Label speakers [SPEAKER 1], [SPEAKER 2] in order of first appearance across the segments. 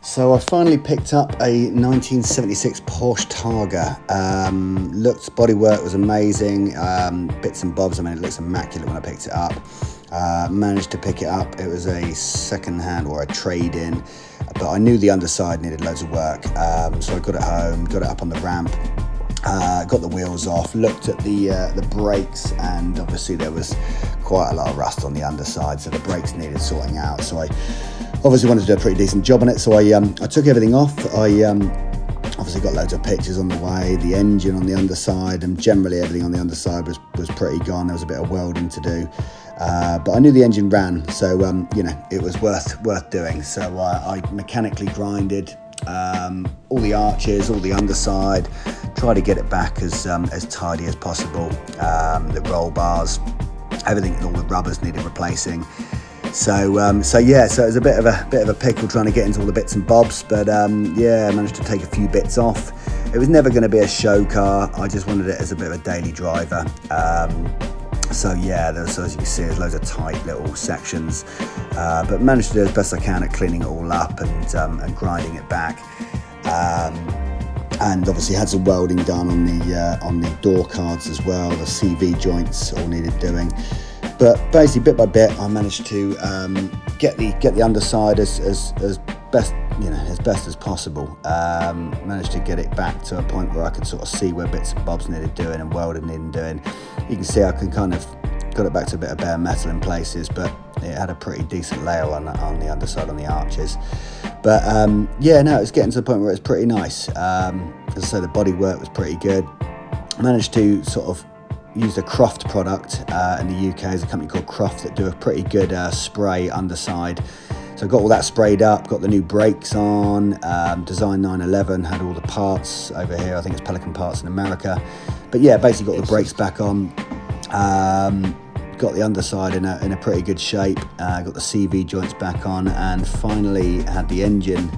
[SPEAKER 1] So I finally picked up a 1976 Porsche Targa. Bodywork was amazing, bits and bobs. I mean, it looks immaculate when I picked it up. Managed to pick it up. It was a second-hand or a trade-in, but I knew the underside needed loads of work. So I got it home, got it up on the ramp, got the wheels off, looked at the brakes, and obviously there was quite a lot of rust on the underside, so the brakes needed sorting out. So I obviously wanted to do a pretty decent job on it, so I took everything off. I obviously got loads of pictures on the way, the engine on the underside, and generally everything on the underside was pretty gone. There was a bit of welding to do, but I knew the engine ran, so it was worth doing. So I mechanically grinded all the arches, all the underside, try to get it back as tidy as possible. The roll bars, everything, all the rubbers needed replacing. So it was a bit of a pickle trying to get into all the bits and bobs, but I managed to take a few bits off. It was never going to be a show car. I just wanted it as a bit of a daily driver. So as you can see, there's loads of tight little sections, but managed to do as best I can at cleaning it all up and grinding it back. And obviously had some welding done on the door cards as well. The CV joints all needed doing. But basically, bit by bit, I managed to get the underside as best as possible. Managed to get it back to a point where I could sort of see where bits and bobs needed doing and welding needed doing. You can see I can kind of got it back to a bit of bare metal in places, but it had a pretty decent layer on the underside on the arches. But it's getting to the point where it's pretty nice. As I say, the bodywork was pretty good. I managed to sort of used a Croft product in the UK. There's a company called Croft that do a pretty good spray underside. So I got all that sprayed up, got the new brakes on, Design 911, had all the parts over here. I think it's Pelican Parts in America. But yeah, basically got the brakes back on, got the underside in a pretty good shape, got the CV joints back on, and finally had the engine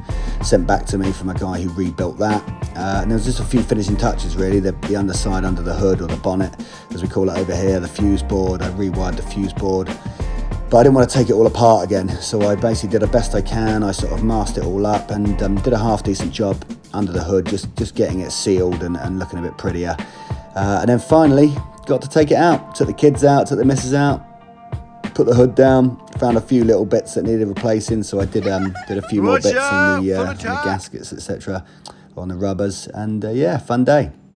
[SPEAKER 1] sent back to me from a guy who rebuilt that. And there was just a few finishing touches really, the underside under the hood, or the bonnet as we call it over here, the fuse board. I rewired the fuse board, but I didn't want to take it all apart again, so I basically did the best I can. I sort of masked it all up and did a half decent job under the hood, just getting it sealed and looking a bit prettier. And then finally got to take it out, took the kids out, took the missus out, put the hood down, found a few little bits that needed replacing, so I did a few more bits on the gaskets, etc., on the rubbers, and fun day.